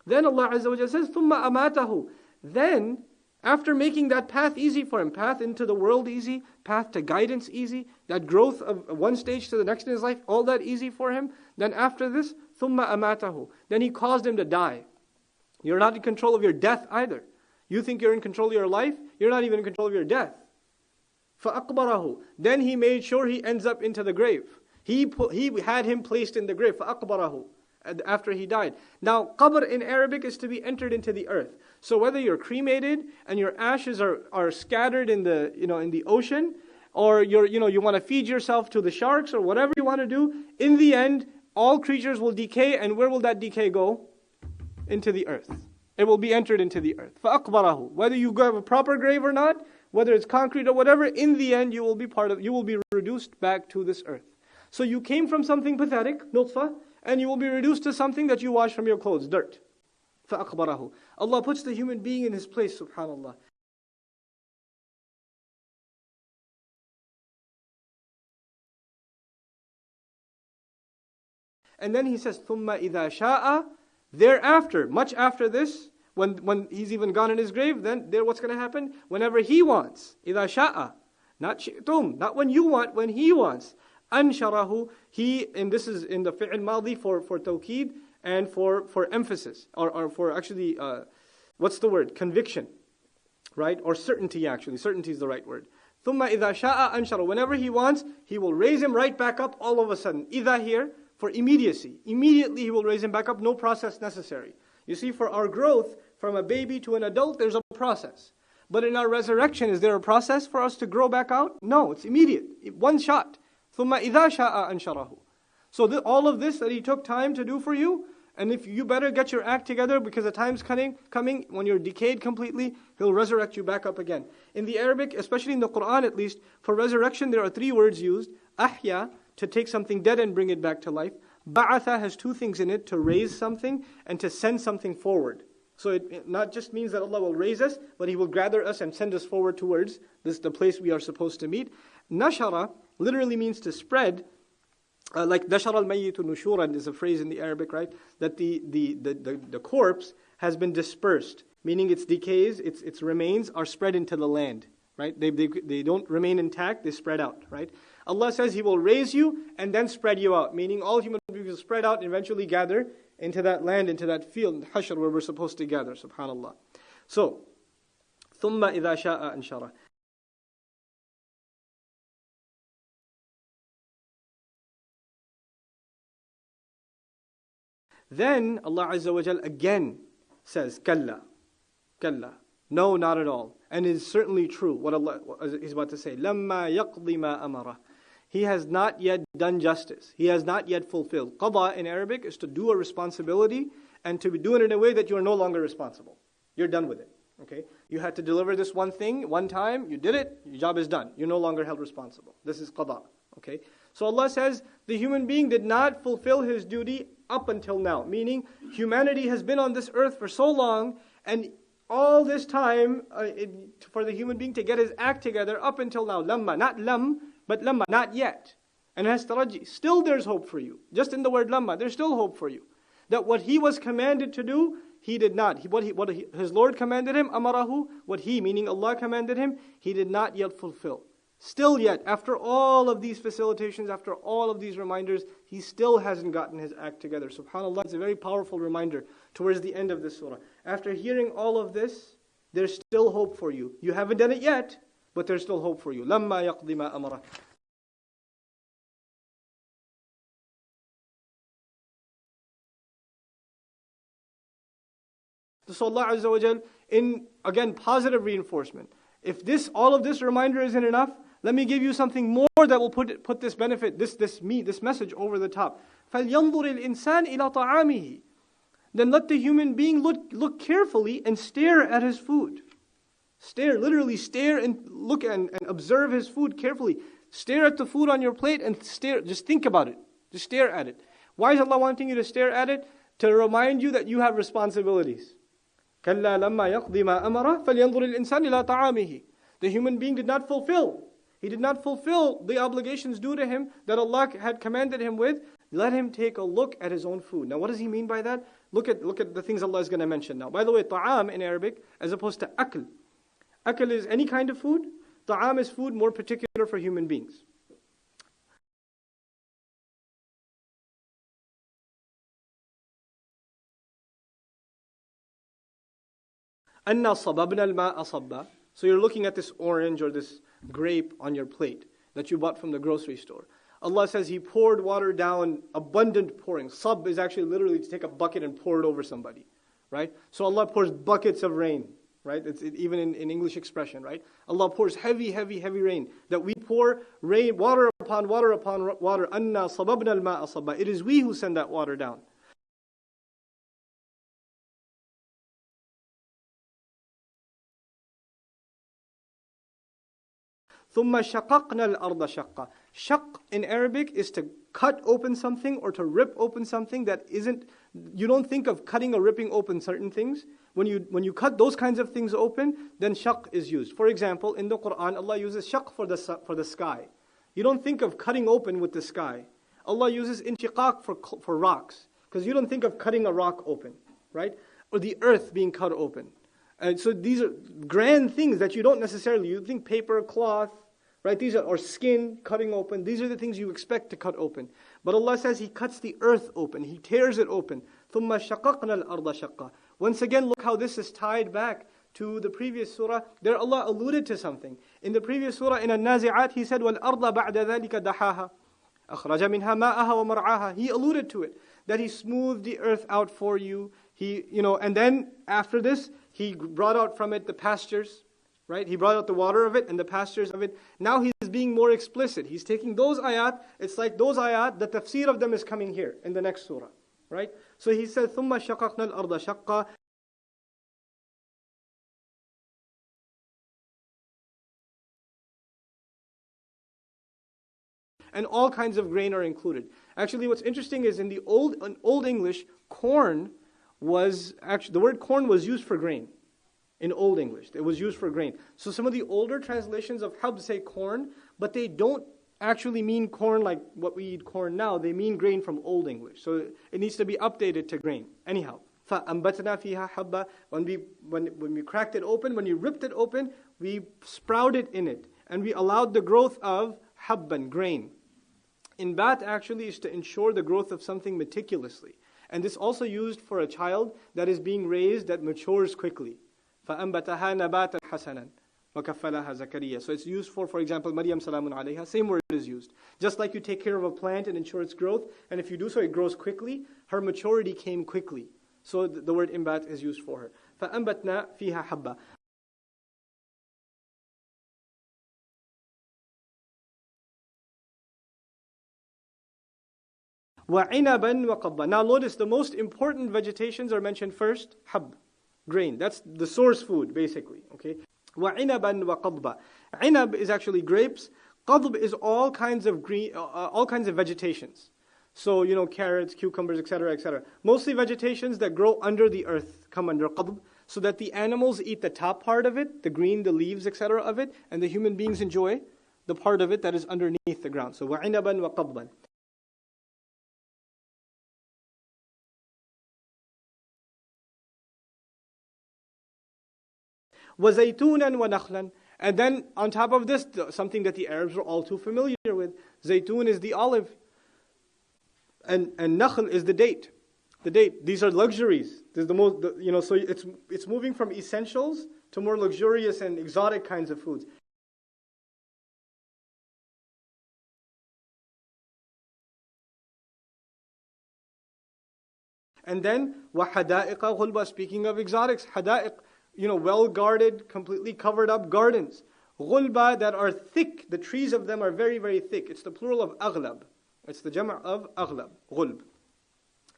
Then Allah Azza wa Jalla says, ثُمَّ أَمَاتَهُ. Then, after making that path easy for him, path into the world easy, path to guidance easy, that growth of one stage to the next in his life, all that easy for him, then after this, ثُمَّ أَمَاتَهُ. Then he caused him to die. You're not in control of your death either. You think you're in control of your life, you're not even in control of your death. فَأَقْبَرَهُ. Then he made sure he ends up into the grave. He had him placed in the grave. فَأَقْبَرَهُ. After he died. Now, qabr in Arabic is to be entered into the earth. So whether you're cremated and your ashes are scattered in the in the ocean, or you want to feed yourself to the sharks, or whatever you want to do, in the end, all creatures will decay, and where will that decay go? Into the earth. It will be entered into the earth. فَأَقْبَرَهُ. Whether you have a proper grave or not, whether it's concrete or whatever, in the end you will be reduced back to this earth. So you came from something pathetic, nutfa, and you will be reduced to something that you wash from your clothes, dirt. فَأَقْبَرَهُ. Allah puts the human being in his place, subhanallah. And then he says, ثُمَّ إِذَا شَاءَ. Thereafter, much after this, when he's even gone in his grave, then what's going to happen? Whenever he wants. إِذَا شَاءَ. Not شِئْتُم. Not when you want, when he wants. أنشره. And this is in the fi'l madi for tawqeed and for emphasis, or for actually, what's the word? Conviction, right? Or certainty actually. Certainty is the right word. ثُمَّ إِذَا شَاءَ أَنشَرَهُ. Whenever he wants, he will raise him right back up all of a sudden. إِذَا here, for immediacy. Immediately he will raise him back up, no process necessary. You see, for our growth, from a baby to an adult, there's a process. But in our resurrection, is there a process for us to grow back out? No, it's immediate. One shot. ثُمَّ إِذَا شَاءَ أَنشَرَهُ. So all of this that he took time to do for you, and if you better get your act together, because the time's coming when you're decayed completely, he'll resurrect you back up again. In the Arabic, especially in the Quran at least, for resurrection there are 3 words used. Ahya, to take something dead and bring it back to life. Ba'atha has 2 things in it, to raise something and to send something forward. So it not just means that Allah will raise us, but He will gather us and send us forward towards the place we are supposed to meet. Nashara literally means to spread. Like nashara al-mayyitu nushuran is a phrase in the Arabic, right? That the corpse has been dispersed, meaning its decays, its remains are spread into the land, right? They don't remain intact, they spread out, right? Allah says He will raise you and then spread you out, meaning all human beings will spread out and eventually gather into that land, into that field, hashr, where we're supposed to gather, subhanallah. So, ثُمَّ إِذَا شَاءَ أَنشَرَهُ. Then Allah Azza wa Jal again says, Kalla. Kalla. No, not at all. And it is certainly true what Allah is about to say. لَمَّا يَقْضِ مَا أَمَرَهُ. He has not yet done justice. He has not yet fulfilled. Qada in Arabic is to do a responsibility and to do it in a way that you are no longer responsible. You're done with it. Okay? You had to deliver this one thing one time, you did it, your job is done. You're no longer held responsible. This is qada. Okay? So Allah says the human being did not fulfill his duty up until now. Meaning humanity has been on this earth for so long, and all this time for the human being to get his act together up until now. Lamma, not lam, but lamma, not yet. And has taraji. Still there's hope for you. Just in the word lamma, there's still hope for you. That what he was commanded to do, he did not. His Lord commanded him, amarahu, what he, meaning Allah commanded him, he did not yet fulfill. Still yet, after all of these facilitations, after all of these reminders, he still hasn't gotten his act together. SubhanAllah, it's a very powerful reminder towards the end of this surah. After hearing all of this, there's still hope for you. You haven't done it yet, but there's still hope for you. لَمَّا يَقْضِ مَا أَمَرَهُ. So Allah Azza wa Jal, in again positive reinforcement. If all of this reminder isn't enough, let me give you something more that will put this benefit, this message over the top. فَلْيَنْظُرِ الْإِنسَانِ إِلَى طَعَامِهِ. Then let the human being look carefully and stare at his food. Literally stare and look and observe his food carefully. Stare at the food on your plate and just think about it. Just stare at it. Why is Allah wanting you to stare at it? To remind you that you have responsibilities. كَلَّا لَمَّا يَقْضِ مَا أَمَرَهُ فَلْيَنْظُرِ الْإِنسَانِ إِلَى طَعَامِهِ. The human being did not fulfill. He did not fulfill the obligations due to him that Allah had commanded him with. Let him take a look at his own food. Now what does he mean by that? Look at the things Allah is going to mention now. By the way, ta'am in Arabic, as opposed to akl. Akl is any kind of food. Ta'am is food more particular for human beings. أَنَّا صَبَبْنَا الْمَاءَ صَبًّا. So you're looking at this orange or this grape on your plate that you bought from the grocery store. Allah says He poured water down, abundant pouring. Sab is actually literally to take a bucket and pour it over somebody, right? So Allah pours buckets of rain, right? It's even in English expression, right? Allah pours heavy, heavy, heavy rain. That we pour rain, water upon water upon water. أَنَّا صَبَبْنَا الْمَاءَ صَبًّا. It is we who send that water down. ثُمَّ شَقَقْنَا الْأَرْضَ شَقًّا. Shaq in Arabic is to cut open something or to rip open something that isn't, you don't think of cutting or ripping open certain things. When you cut those kinds of things open, then shaq is used. For example, in the Quran, Allah uses shaq for the sky. You don't think of cutting open with the sky. Allah uses inshiqaq for rocks, because you don't think of cutting a rock open, right? Or the earth being cut open. And so these are grand things that you don't necessarily, you think paper, cloth, right? These are, or skin cutting open. These are the things you expect to cut open. But Allah says He cuts the earth open. He tears it open. ثُمَّ شَقَقْنَا الْأَرْضَ شَقًّا. Once again, look how this is tied back to the previous surah. There Allah alluded to something. In the previous surah, in An-Nazi'at, He said, وَالْأَرْضَ بَعْدَ ذَلِكَ دَحَاهَا أَخْرَجَ مِنْهَا مَاءَهَا وَمَرْعَاهَا. He alluded to it, that He smoothed the earth out for you. And then after this, He brought out from it the pastures, right? He brought out the water of it and the pastures of it. Now He's being more explicit. He's taking those ayat, it's like those ayat, the tafsir of them is coming here in the next surah, right? So He said, ثُمَّ شَقَقْنَا الْأَرْضَ شَقًّا. And all kinds of grain are included. Actually, what's interesting is in Old English, corn was actually, the word corn was used for grain. In Old English, it was used for grain. So some of the older translations of hab say corn, but they don't actually mean corn like what we eat corn now. They mean grain from Old English. So it needs to be updated to grain. Anyhow, فَأَنْبَتْنَا فِيهَا حَبًّا. When we cracked it open, when you ripped it open, we sprouted in it. And we allowed the growth of habban, grain. Inbat actually is to ensure the growth of something meticulously. And this also used for a child that is being raised that matures quickly. فَأَنْبَتَهَا نَبَاتًا حَسَنًا وَكَفَّلَهَا زَكَرِيَّا. So it's used for example, Maryam salamun alayha, same word is used. Just like you take care of a plant and ensure its growth, and if you do so, it grows quickly, her maturity came quickly. So the word imbat is used for her. فَأَنْبَتْنَا فِيهَا حَبًّا. وَعِنَبًا وَقَضْبًا. Now notice the most important vegetations are mentioned first. Hab, grain. That's the source food basically. Okay. وَعِنَبًا وَقَضْبًا. Inab is actually grapes. Qadb is all kinds of vegetations. So carrots, cucumbers, etc., etc. Mostly vegetations that grow under the earth come under qadb, so that the animals eat the top part of it, the green, the leaves, etc. of it, and the human beings enjoy the part of it that is underneath the ground. So وَعِنَبًا وَقَضْبًا. وَزَيْتُونًا وَنَخْلًا. And then on top of this, something that the Arabs are all too familiar with. Zaytun is the olive. And nakhl is the date. The date. These are luxuries. This is the most, so it's moving from essentials to more luxurious and exotic kinds of foods. And then وَحَدَائِقَ غُلْبًا. Speaking of exotics, hada'iq, well-guarded, completely covered up gardens. Ghulba, that are thick, the trees of them are very, very thick. It's the plural of aghlab. It's the jama' of aghlab, ghulb.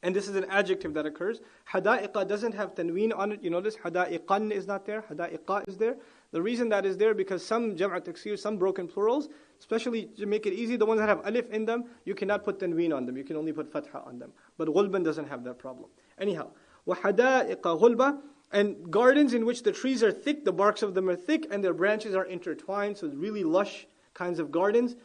And this is an adjective that occurs. Hada'iqa doesn't have tanween on it. You notice hada'iqan is not there, hada'iqa is there. The reason that is there because some jama' taksir, some broken plurals, especially to make it easy, the ones that have alif in them, you cannot put tanween on them. You can only put fatha on them. But ghulban doesn't have that problem. Anyhow, وَحَدَائِقَ غُلْبًا. And gardens in which the trees are thick, the barks of them are thick, and their branches are intertwined, so really lush kinds of gardens.